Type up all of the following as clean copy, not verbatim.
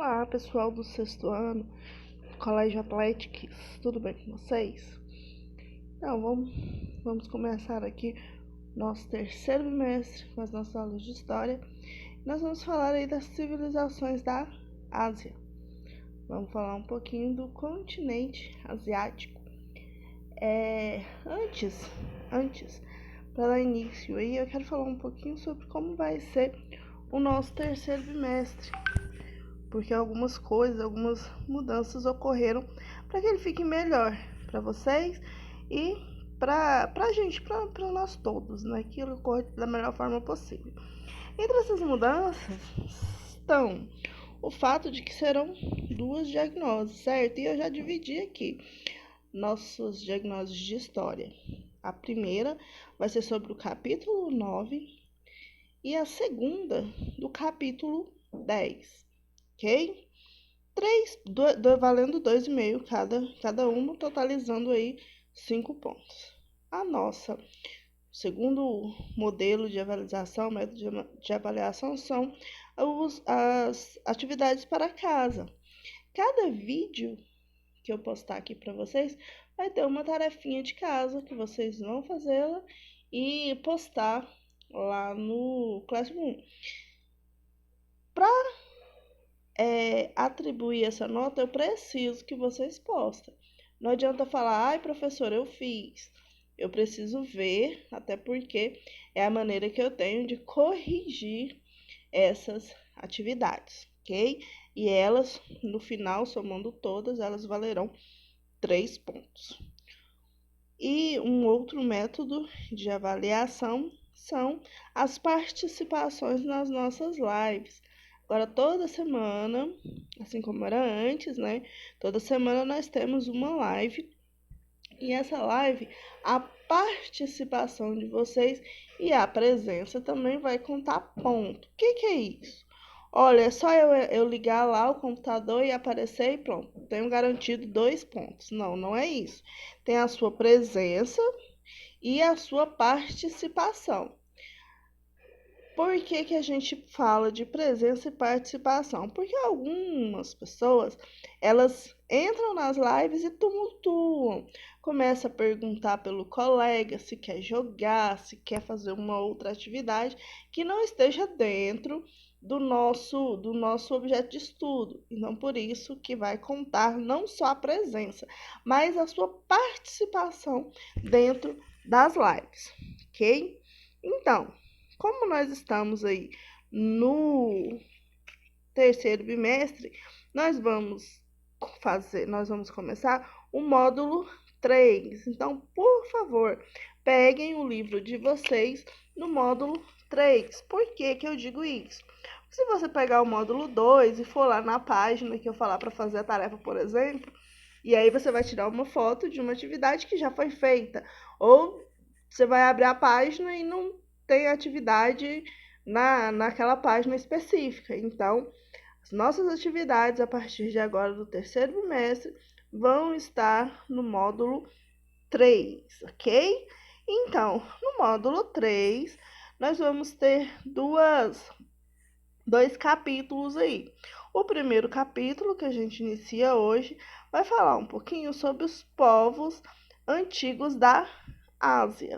Olá, pessoal do sexto ano, Colégio Athletics, tudo bem com vocês? Então, vamos começar aqui nosso terceiro bimestre com as nossas aulas de História. Nós vamos falar aí das civilizações da Ásia. Vamos falar um pouquinho do continente asiático. Antes, para dar início aí, eu quero falar um pouquinho sobre como vai ser o nosso terceiro bimestre, porque algumas mudanças ocorreram para que ele fique melhor para vocês e para a gente, para nós todos, né? Que ele ocorra da melhor forma possível. Entre essas mudanças estão o fato de que serão duas diagnoses, certo? E eu já dividi aqui nossos diagnoses de história. A primeira vai ser sobre o capítulo 9 e a segunda do capítulo 10. Ok? Valendo 2,5 cada uma, totalizando aí 5 pontos. A nossa segundo modelo de avaliação, método de avaliação, são as atividades para casa. Cada vídeo que eu postar aqui para vocês vai ter uma tarefinha de casa que vocês vão fazê-la e postar lá no Classroom. Para atribuir essa nota, eu preciso que vocês postem. Não adianta falar, ai, professor, eu fiz. Eu preciso ver, até porque é a maneira que eu tenho de corrigir essas atividades, ok? E elas, no final, somando todas, elas valerão 3 pontos. E um outro método de avaliação são as participações nas nossas lives. Agora, toda semana, assim como era antes, né? Toda semana nós temos uma live. E essa live, a participação de vocês e a presença também vai contar ponto. O que é isso? Olha, é só eu ligar lá o computador e aparecer e pronto. Tenho garantido 2 pontos. Não, não é isso. Tem a sua presença e a sua participação. Por que a gente fala de presença e participação? Porque algumas pessoas, elas entram nas lives e tumultuam. Começa a perguntar pelo colega se quer jogar, se quer fazer uma outra atividade que não esteja dentro do nosso objeto de estudo. Então, por isso que vai contar não só a presença, mas a sua participação dentro das lives, ok? Então, como nós estamos aí no terceiro bimestre, nós vamos começar o módulo 3. Então, por favor, peguem o livro de vocês no módulo 3. Por que eu digo isso? Se você pegar o módulo 2 e for lá na página que eu falar para fazer a tarefa, por exemplo, e aí você vai tirar uma foto de uma atividade que já foi feita, ou você vai abrir a página e não tem atividade naquela página específica. Então, as nossas atividades a partir de agora do terceiro bimestre vão estar no módulo 3, ok? Então, no módulo 3, nós vamos ter dois capítulos aí. O primeiro capítulo, que a gente inicia hoje, vai falar um pouquinho sobre os povos antigos da Ásia.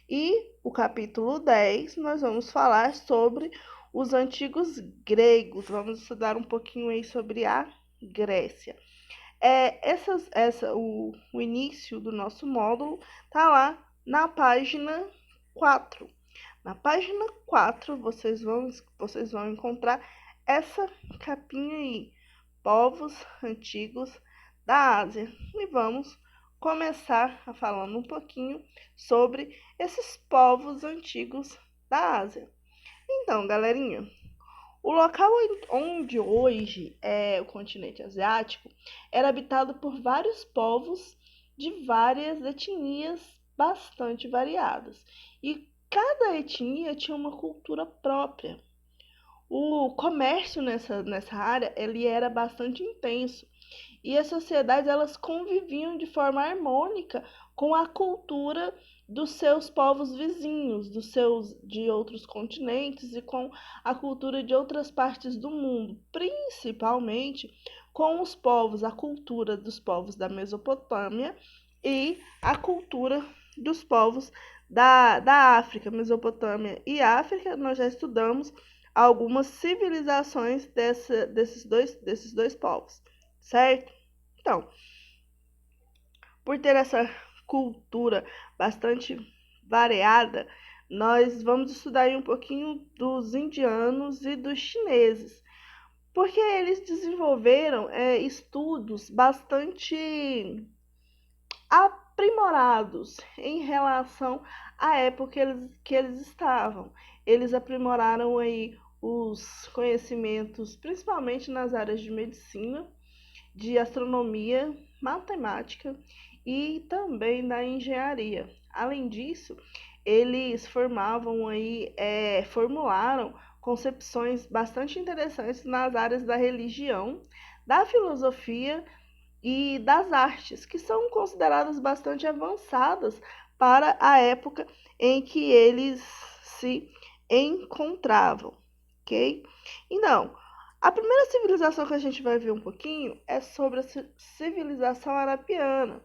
E o capítulo 10, nós vamos falar sobre os antigos gregos. Vamos estudar um pouquinho aí sobre a Grécia. O início do nosso módulo tá lá na página 4. Na página 4, vocês vão encontrar essa capinha aí, povos antigos da Ásia. E vamos começar a falando um pouquinho sobre esses povos antigos da Ásia. Então, galerinha, o local onde hoje é o continente asiático era habitado por vários povos de várias etnias bastante variadas. E cada etnia tinha uma cultura própria. O comércio nessa área ele era bastante intenso e as sociedades elas conviviam de forma harmônica com a cultura dos seus povos vizinhos, de outros continentes e com a cultura de outras partes do mundo, principalmente com a cultura dos povos da Mesopotâmia e a cultura dos povos da África. Mesopotâmia e África, nós já estudamos algumas civilizações desses dois povos, certo? Então, por ter essa cultura bastante variada, nós vamos estudar aí um pouquinho dos indianos e dos chineses, porque eles desenvolveram estudos bastante aprimorados em relação à época que eles estavam. Eles aprimoraram aí os conhecimentos, principalmente nas áreas de medicina, de astronomia, matemática e também da engenharia. Além disso, eles formularam concepções bastante interessantes nas áreas da religião, da filosofia e das artes, que são consideradas bastante avançadas para a época em que eles se encontravam, ok? Então, a primeira civilização que a gente vai ver um pouquinho é sobre a civilização arapiana.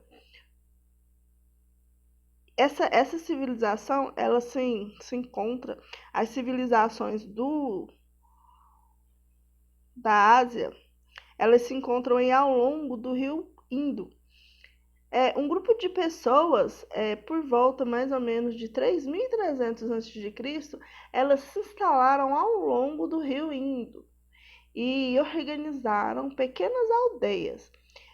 Essa civilização, ela se encontra, as civilizações da Ásia, elas se encontram ao longo do rio Indo. Um grupo de pessoas, por volta mais ou menos de 3.300 a.C., elas se instalaram ao longo do rio Indo e organizaram pequenas aldeias.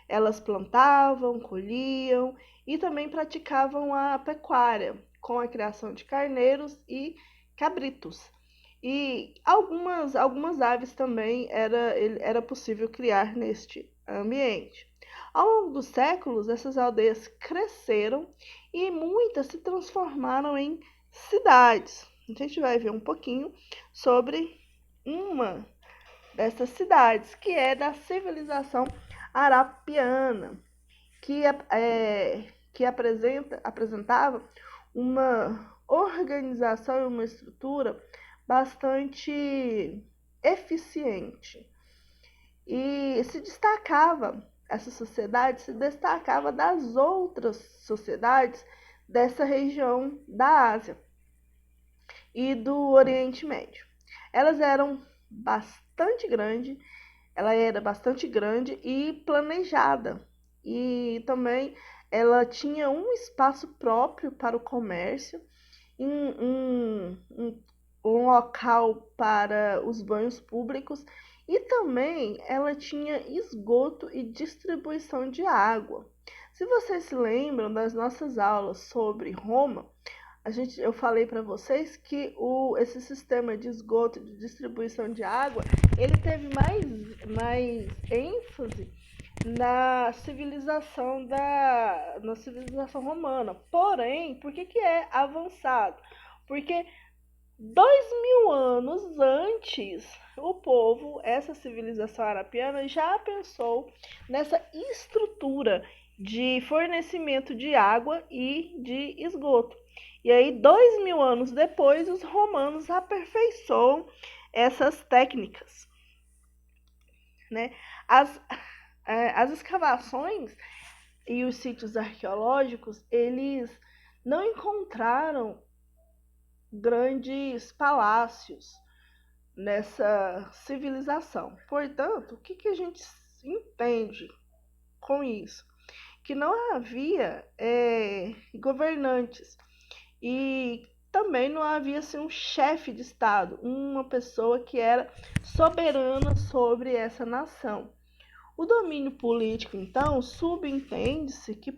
Elas plantavam, colhiam e também praticavam a pecuária, com a criação de carneiros e cabritos. E algumas aves também era possível criar neste ambiente. Ao longo dos séculos, essas aldeias cresceram e muitas se transformaram em cidades. A gente vai ver um pouquinho sobre uma dessas cidades, que é da civilização arapiana, que apresentava uma organização e uma estrutura bastante eficiente. E essa sociedade se destacava das outras sociedades dessa região da Ásia e do Oriente Médio. Ela era bastante grande e planejada. E também ela tinha um espaço próprio para o comércio, um local para os banhos públicos e também ela tinha esgoto e distribuição de água. Se vocês se lembram das nossas aulas sobre Roma, eu falei para vocês que esse sistema de esgoto e de distribuição de água, ele teve mais ênfase na civilização romana. Porém, por que é avançado? Porque 2.000 anos antes, essa civilização arapiana já pensou nessa estrutura de fornecimento de água e de esgoto. E aí, 2.000 anos depois, os romanos aperfeiçoam essas técnicas, né? As escavações e os sítios arqueológicos, eles não encontraram grandes palácios nessa civilização. Portanto, o que a gente entende com isso? Que não havia governantes e também não havia assim, um chefe de Estado, uma pessoa que era soberana sobre essa nação. O domínio político, então, subentende-se que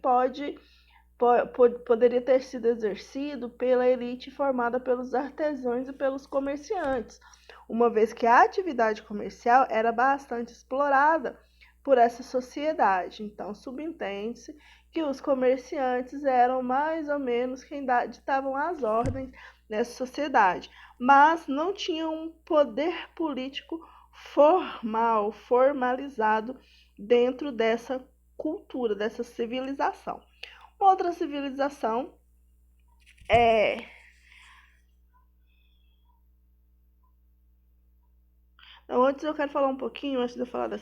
poderia ter sido exercido pela elite formada pelos artesãos e pelos comerciantes, uma vez que a atividade comercial era bastante explorada por essa sociedade. Então, subentende-se que os comerciantes eram mais ou menos quem ditavam as ordens nessa sociedade, mas não tinham um poder político formalizado dentro dessa cultura, dessa civilização. Outra civilização É, então, antes eu quero falar um pouquinho, antes de eu falar da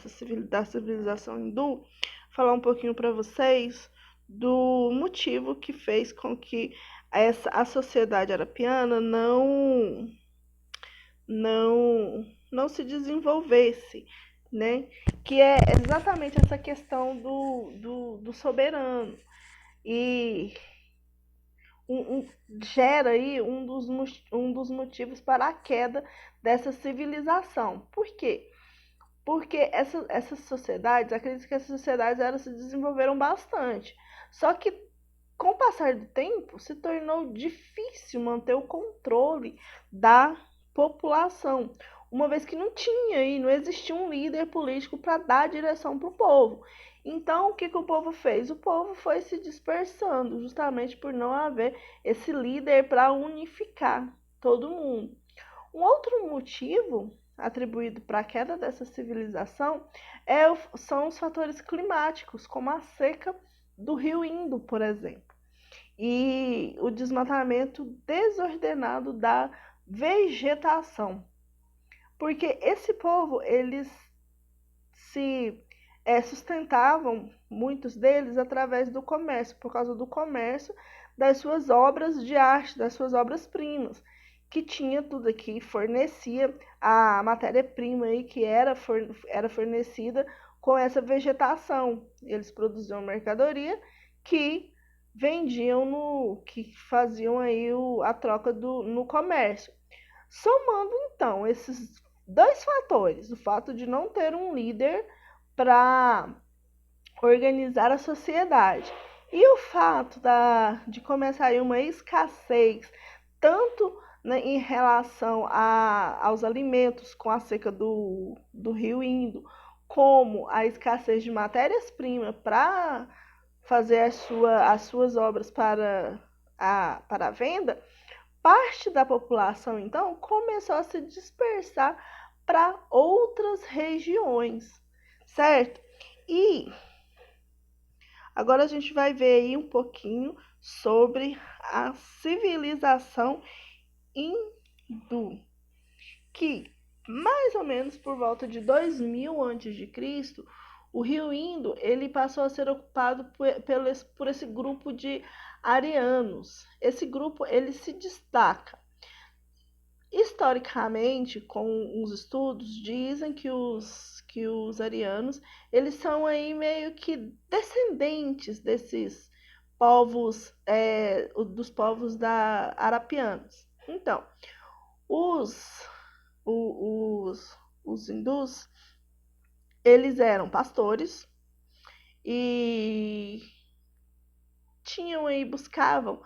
civilização hindu, falar um pouquinho para vocês do motivo que fez com que a sociedade arapiana não se desenvolvesse, né? Que é exatamente essa questão do soberano. E gera aí um dos motivos para a queda dessa civilização. Por quê? Porque essas sociedades, acredito que essas sociedades elas se desenvolveram bastante. Só que com o passar do tempo, se tornou difícil manter o controle da população, uma vez que não tinha e não existia um líder político para dar direção para o povo. Então, o que, que o povo fez? O povo foi se dispersando, justamente por não haver esse líder para unificar todo mundo. Um outro motivo atribuído para a queda dessa civilização são os fatores climáticos, como a seca do rio Indo, por exemplo, e o desmatamento desordenado da vegetação. Porque esse povo, eles se sustentavam, muitos deles, através do comércio, por causa do comércio das suas obras de arte, das suas obras-primas, que tinha tudo aqui, fornecia a matéria-prima aí que era fornecida com essa vegetação. Eles produziam mercadoria que vendiam que faziam aí a troca no comércio. Somando então esses dois fatores, o fato de não ter um líder para organizar a sociedade e o fato de começar aí uma escassez, tanto, né, em relação aos alimentos com a seca do rio Indo, como a escassez de matérias-primas para fazer as suas obras para a venda, parte da população, então, começou a se dispersar para outras regiões, certo? E agora a gente vai ver aí um pouquinho sobre a civilização hindu, que mais ou menos por volta de 2000 a.C., o rio Indo ele passou a ser ocupado por esse grupo de arianos. Esse grupo ele se destaca historicamente, com os estudos, dizem que os arianos, eles são aí meio que descendentes desses povos, dos povos da arapianos. Então, os, os, os hindus, eles eram pastores e tinham aí, buscavam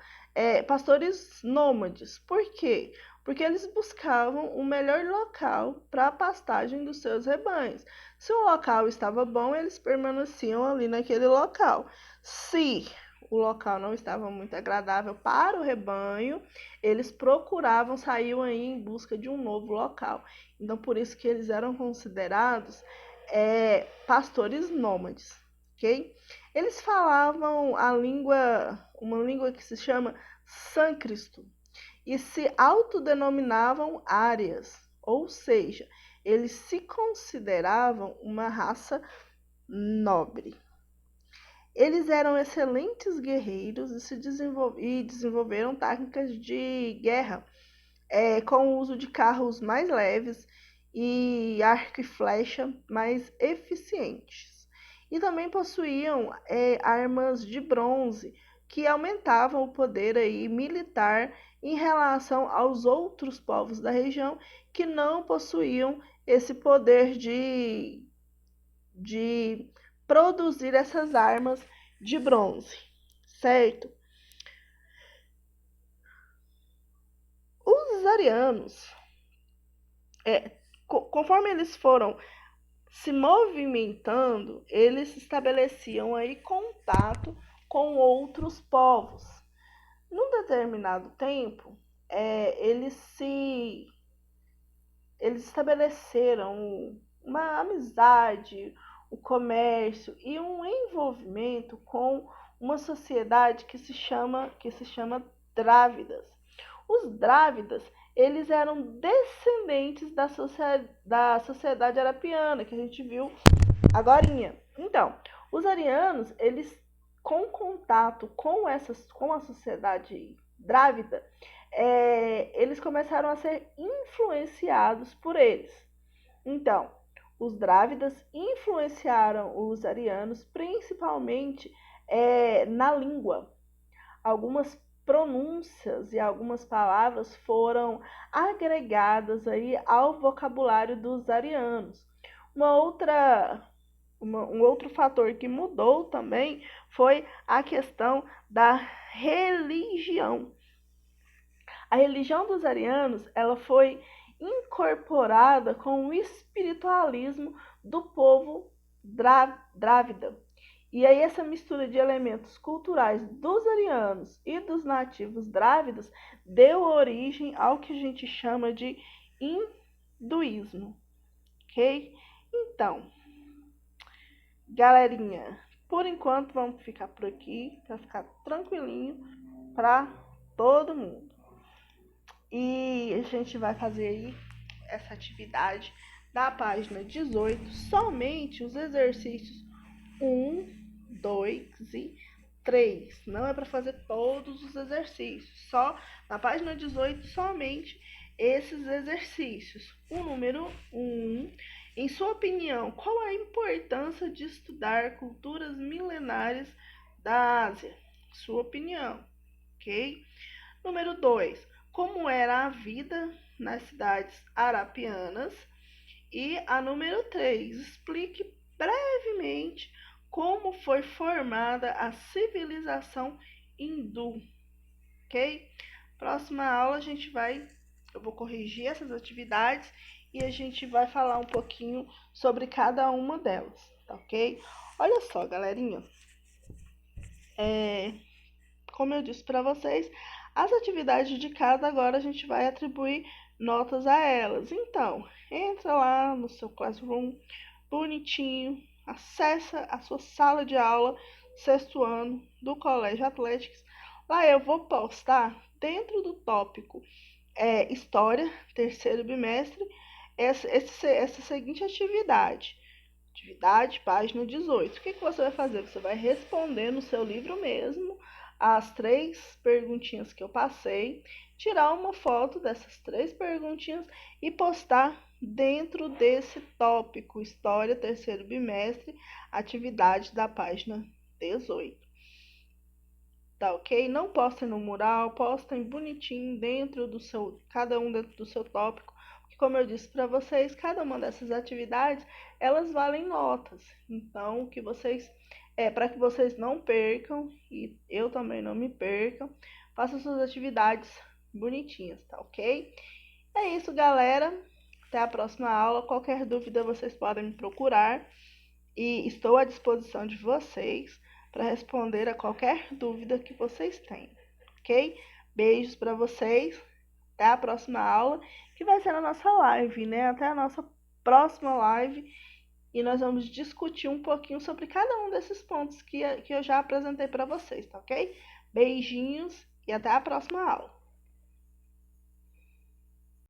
pastores nômades. Por quê? Porque eles buscavam o melhor local para a pastagem dos seus rebanhos. Se o local estava bom, eles permaneciam ali naquele local. Se o local não estava muito agradável para o rebanho, eles procuravam, saíam aí em busca de um novo local. Então, por isso que eles eram considerados pastores nômades, ok? Eles falavam uma língua que se chama sânscrito e se autodenominavam árias, ou seja, eles se consideravam uma raça nobre. Eles eram excelentes guerreiros e desenvolveram técnicas de guerra com o uso de carros mais leves e arco e flecha mais eficientes. E também possuíam armas de bronze que aumentavam o poder aí militar em relação aos outros povos da região que não possuíam esse poder de produzir essas armas de bronze, certo? Os arianos, conforme eles foram se movimentando, eles estabeleciam aí contato com outros povos. Num determinado tempo, eles estabeleceram uma amizade, o comércio e um envolvimento com uma sociedade que se chama Drávidas. Os Drávidas, eles eram descendentes da sociedade arapiana, que a gente viu agorinha. Então, os arianos, eles com contato com a sociedade drávida, eles começaram a ser influenciados por eles. Então, os drávidas influenciaram os arianos principalmente na língua. Algumas pronúncias e algumas palavras foram agregadas aí ao vocabulário dos arianos. Um outro fator que mudou também foi a questão da religião. A religião dos arianos, ela foi incorporada com o espiritualismo do povo drávida. E aí essa mistura de elementos culturais dos arianos e dos nativos drávidos deu origem ao que a gente chama de hinduísmo, ok? Então, galerinha, por enquanto vamos ficar por aqui, para ficar tranquilinho para todo mundo. E a gente vai fazer aí essa atividade da página 18, somente os exercícios 1, 2 e 3. Não é para fazer todos os exercícios, só na página 18, somente esses exercícios. O número 1, em sua opinião, qual a importância de estudar culturas milenares da Ásia? Sua opinião, ok? Número 2, como era a vida nas cidades arapianas? E a número 3, explique brevemente como foi formada a civilização hindu, ok? Próxima aula eu vou corrigir essas atividades e a gente vai falar um pouquinho sobre cada uma delas, tá ok? Olha só, galerinha, como eu disse para vocês, as atividades de cada agora a gente vai atribuir notas a elas. Então, entra lá no seu Classroom, bonitinho, acessa a sua sala de aula, 6º ano do Colégio Atléticos. Lá eu vou postar dentro do tópico História, 3º bimestre, essa seguinte atividade. Atividade, página 18. O que você vai fazer? Você vai responder no seu livro mesmo as 3 perguntinhas que eu passei, tirar uma foto dessas 3 perguntinhas e postar dentro desse tópico, História, 3º bimestre, atividade da página 18. Tá ok? Não postem no mural, postem bonitinho cada um dentro do seu tópico, porque como eu disse para vocês, cada uma dessas atividades, elas valem notas. Então, para que vocês não percam e eu também não me percam, façam suas atividades bonitinhas, tá ok? É isso, galera. Até a próxima aula. Qualquer dúvida vocês podem me procurar e estou à disposição de vocês para responder a qualquer dúvida que vocês tenham, ok? Beijos para vocês. Até a próxima aula, que vai ser na nossa live, né? Até a nossa próxima live. E nós vamos discutir um pouquinho sobre cada um desses pontos que eu já apresentei para vocês, tá ok? Beijinhos e até a próxima aula.